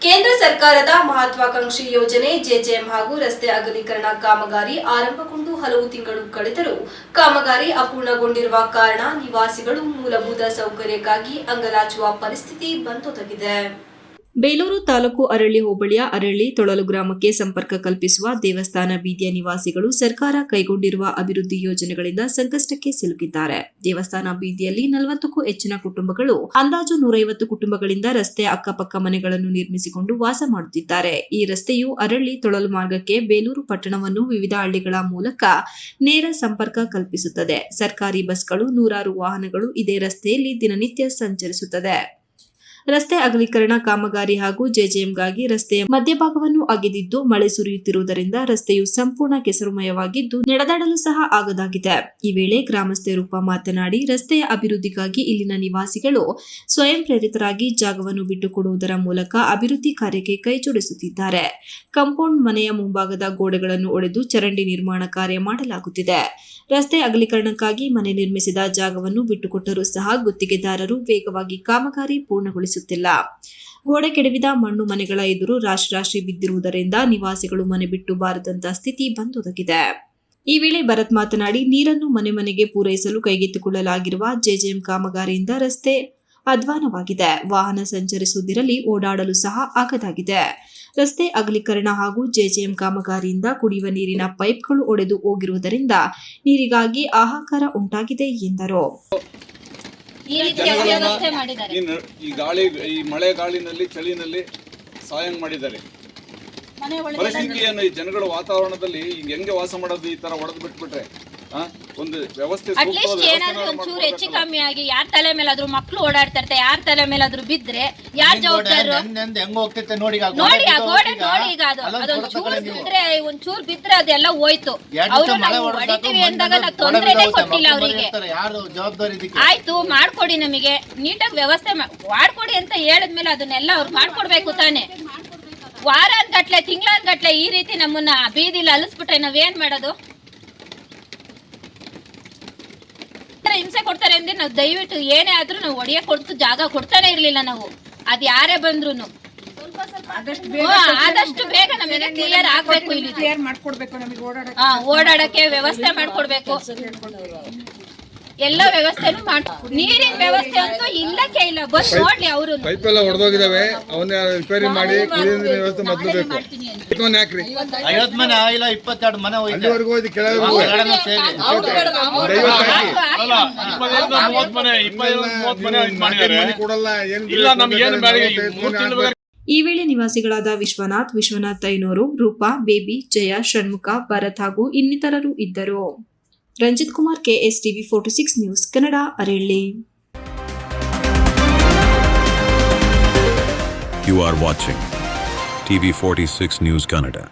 ಕೇಂದ್ರ ಸರ್ಕಾರದ ಮಹತ್ವಾಕಾಂಕ್ಷಿ ಯೋಜನೆ ಜೆಜೆಎಂ ಹಾಗೂ ರಸ್ತೆ ಅಗಲೀಕರಣ ಕಾಮಗಾರಿ ಆರಂಭಗೊಂಡು ಹಲವು ತಿಂಗಳು ಕಳೆದರೂ ಕಾಮಗಾರಿ ಅಪೂರ್ಣಗೊಂಡಿರುವ ಕಾರಣ ನಿವಾಸಿಗಳು ಮೂಲಭೂತ ಸೌಕರ್ಯಕ್ಕಾಗಿ ಅಂಗಲಾಚುವ ಪರಿಸ್ಥಿತಿ ಬಂದೊದಗಿದೆ. ಬೇಲೂರು ತಾಲೂಕು ಅರಳ್ಳಿ ಹೋಬಳಿಯ ಅರಳ್ಳಿ ತೊಳಲು ಗ್ರಾಮಕ್ಕೆ ಸಂಪರ್ಕ ಕಲ್ಪಿಸುವ ದೇವಸ್ಥಾನ ಬೀದಿಯ ನಿವಾಸಿಗಳು ಸರ್ಕಾರ ಕೈಗೊಂಡಿರುವ ಅಭಿವೃದ್ಧಿ ಯೋಜನೆಗಳಿಂದ ಸಂಕಷ್ಟಕ್ಕೆ ಸಿಲುಕಿದ್ದಾರೆ. ದೇವಸ್ಥಾನ ಬೀದಿಯಲ್ಲಿ 40ಕ್ಕೂ ಹೆಚ್ಚಿನ ಕುಟುಂಬಗಳು ಅಂದಾಜು 150 ಕುಟುಂಬಗಳಿಂದ ರಸ್ತೆ ಅಕ್ಕಪಕ್ಕ ಮನೆಗಳನ್ನು ನಿರ್ಮಿಸಿಕೊಂಡು ವಾಸ ಮಾಡುತ್ತಿದ್ದಾರೆ. ಈ ರಸ್ತೆಯು ಅರಳ್ಳಿ ತೊಳಲು ಮಾರ್ಗಕ್ಕೆ ಬೇಲೂರು ಪಟ್ಟಣವನ್ನು ವಿವಿಧ ಹಳ್ಳಿಗಳ ಮೂಲಕ ನೇರ ಸಂಪರ್ಕ ಕಲ್ಪಿಸುತ್ತದೆ. ಸರ್ಕಾರಿ ಬಸ್ಗಳು, ನೂರಾರು ವಾಹನಗಳು ಇದೇ ರಸ್ತೆಯಲ್ಲಿ ದಿನನಿತ್ಯ ಸಂಚರಿಸುತ್ತದೆ. ರಸ್ತೆ ಅಗಲೀಕರಣ ಕಾಮಗಾರಿ ಹಾಗೂ ಜೆಜೆಎಂಗಾಗಿ ರಸ್ತೆಯ ಮಧ್ಯಭಾಗವನ್ನು ಅಗೆದಿದ್ದು ಮಳೆ ಸುರಿಯುತ್ತಿರುವುದರಿಂದ ರಸ್ತೆಯು ಸಂಪೂರ್ಣ ಕೆಸರುಮಯವಾಗಿದ್ದು ನಡೆದಾಡಲು ಸಹ ಆಗದಾಗಿದೆ. ಈ ವೇಳೆ ಗ್ರಾಮಸ್ಥೆ ರೂಪ ಮಾತನಾಡಿ, ರಸ್ತೆಯ ಅಭಿವೃದ್ಧಿಗಾಗಿ ಇಲ್ಲಿನ ನಿವಾಸಿಗಳು ಸ್ವಯಂ ಪ್ರೇರಿತರಾಗಿ ಜಾಗವನ್ನು ಬಿಟ್ಟುಕೊಡುವುದರ ಮೂಲಕ ಅಭಿವೃದ್ಧಿ ಕಾರ್ಯಕ್ಕೆ ಕೈಜೋಡಿಸುತ್ತಿದ್ದಾರೆ. ಕಾಂಪೌಂಡ್ ಮನೆಯ ಮುಂಭಾಗದ ಗೋಡೆಗಳನ್ನು ಒಡೆದು ಚರಂಡಿ ನಿರ್ಮಾಣ ಕಾರ್ಯ ಮಾಡಲಾಗುತ್ತಿದೆ. ರಸ್ತೆ ಅಗಲೀಕರಣಕ್ಕಾಗಿ ಮನೆ ನಿರ್ಮಿಸಿದ ಜಾಗವನ್ನು ಬಿಟ್ಟುಕೊಟ್ಟರೂ ಸಹ ಗುತ್ತಿಗೆದಾರರು ವೇಗವಾಗಿ ಕಾಮಗಾರಿ ಪೂರ್ಣಗೊಳಿಸುತ್ತಿಲ್ಲ. ಗೋಡೆ ಕೆಡವಿದ ಮಣ್ಣು ಮನೆಗಳ ಎದುರು ರಾಶಿ ಬಿದ್ದಿರುವುದರಿಂದ ನಿವಾಸಿಗಳು ಮನೆ ಬಿಟ್ಟು ಬಾರದಂತಹ ಸ್ಥಿತಿ ಬಂದೊದಗಿದೆ. ಈ ವೇಳೆ ಭರತ್ ಮಾತನಾಡಿ, ನೀರನ್ನು ಮನೆ ಮನೆಗೆ ಪೂರೈಸಲು ಕೈಗೆತ್ತಿಕೊಳ್ಳಲಾಗಿರುವ ಜೆಜೆಎಂ ಕಾಮಗಾರಿಯಿಂದ ರಸ್ತೆ ಅಧ್ವಾನವಾಗಿದೆ. ವಾಹನ ಸಂಚರಿಸುವುದಿರಲಿ, ಓಡಾಡಲು ಸಹ ಆಗದಾಗಿದೆ. ರಸ್ತೆ ಅಗಲೀಕರಣ ಹಾಗೂ ಜೆಜೆಎಂ ಕಾಮಗಾರಿಯಿಂದ ಕುಡಿಯುವ ನೀರಿನ ಪೈಪ್ಗಳು ಒಡೆದು ಹೋಗಿರುವುದರಿಂದ ನೀರಿಗಾಗಿ ಹಾಹಾಕಾರ ಉಂಟಾಗಿದೆ ಎಂದರು. ಈ ಮಳೆ ಗಾಳಿನಲ್ಲಿ ಚಳಿನಲ್ಲಿ ಸಾಯಂ ಮಾಡಿದ್ದಾರೆ. ಪರಿಸ್ಥಿತಿಯನ್ನು ಈ ಜನಗಳ ವಾತಾವರಣದಲ್ಲಿ ಹೆಂಗೆ ವಾಸ ಮಾಡೋದು, ಈ ತರ ಹೊಡೆದು ಬಿಟ್ಬಿಟ್ರೆ ಒಂದು ವ್ಯವಸ್ಥೆ ಒಂಚೂರು ಹೆಚ್ಚು ಕಮ್ಮಿ ಆಗಿ ಯಾರ ತಲೆ ಮೇಲಾದ್ರೂ ಮಕ್ಳು ಓಡಾಡ್ತಾ ಯಾರ ತಲೆ ಮೇಲಾದ್ರೂ ಬಿದ್ರೆ ಯಾರ ಜವಾಬ್ದಾರರು ನೋಡಿ. ಆ ಗೋಡೆ ನೋಡಿ, ಈಗ ಒಂಚೂರು ಬಿದ್ರೆ ಅದೆಲ್ಲ ಹೋಯ್ತು. ಅವರು ಹೊಡಿತೀವಿ ಅಂದಾಗ ನಾವು ತೊಂದರೆನೇ ಕೊಟ್ಟಿಲ್ಲ ಅವರಿಗೆ. ಆಯ್ತು ಮಾಡ್ಕೊಡಿ, ನಮಗೆ ನೀಟಾಗಿ ವ್ಯವಸ್ಥೆ ಮಾಡ್ಕೊಡಿ ಅಂತ ಹೇಳಿದ್ಮೇಲೆ ಅದನ್ನೆಲ್ಲ ಅವ್ರು ಮಾಡ್ಕೊಡ್ಬೇಕು ತಾನೆ. ವಾರಾನ್ಗಟ್ಲೆ ತಿಂಗಳಾನ್ಗಟ್ಲೆ ಈ ರೀತಿ ನಮ್ಮನ್ನ ಬೀದಿಲಿ ಅಲಿಸ್ಬಿಟ್ರೆ ನಾವೇನ್ ಮಾಡೋದು? ಹಿಂಸೆ ಕೊಡ್ತಾರೆ ಅಂದ್ರೆ ನಾವು ದಯವಿಟ್ಟು ಏನೇ ಆದ್ರೂ ನಾವು ಒಡೆಯ ಕೊಡ್ತು ಜಾಗ ಕೊಡ್ತಾನೆ ಇರ್ಲಿಲ್ಲ ನಾವು. ಅದ್ ಯಾರೇ ಬಂದ್ರು ಆದಷ್ಟು ಬೇಗ ನಮಗೆ ಕ್ಲಿಯರ್ ಆಗ್ಬೇಕು. ಇಲ್ಲಿ ಓಡಾಡಕ್ಕೆ ವ್ಯವಸ್ಥೆ ಮಾಡ್ಕೊಡ್ಬೇಕು. ಎಲ್ಲ ವ್ಯವಸ್ಥೆನೂ ನೀರಿನ ವ್ಯವಸ್ಥೆ ಅಂತೂ ಇಲ್ಲಕ್ಕೆ ಇಲ್ಲ. ಬಸ್ ನೋಡ್ಲಿ, ಅವರು ಪೈಪ್ ಎಲ್ಲ ಹೊಡೆದೋಗಿದಾವೆ, ಅವನ್ನ ರಿಪೇರಿ ಮಾಡಿ ನೀರಿನ ವ್ಯವಸ್ಥೆ ಮೊದಲು ಬೇಕು. 50 ಮನೆ ಹಾಕ್ರಿ, 50 ಮನೆ ಇಲ್ಲ 22 ಮನೆ ಅಲ್ಲಿವರೆಗೂ ಇದು ಕೆಳಗೆ ಕೊಡಲ್ಲ. ಈ ವೇಳೆ ನಿವಾಸಿಗಳಾದ ವಿಶ್ವನಾಥ್ ಐನೂರು, ರೂಪಾ, ಬೇಬಿ, ಜಯ, ಷಣ್ಮುಖ, ಭರತ್ ಹಾಗೂ ಇನ್ನಿತರರು ಇದ್ದರು. Ranjith Kumar, KS TV 46 news Kannada, Aralli. You are watching TV 46 News Kannada.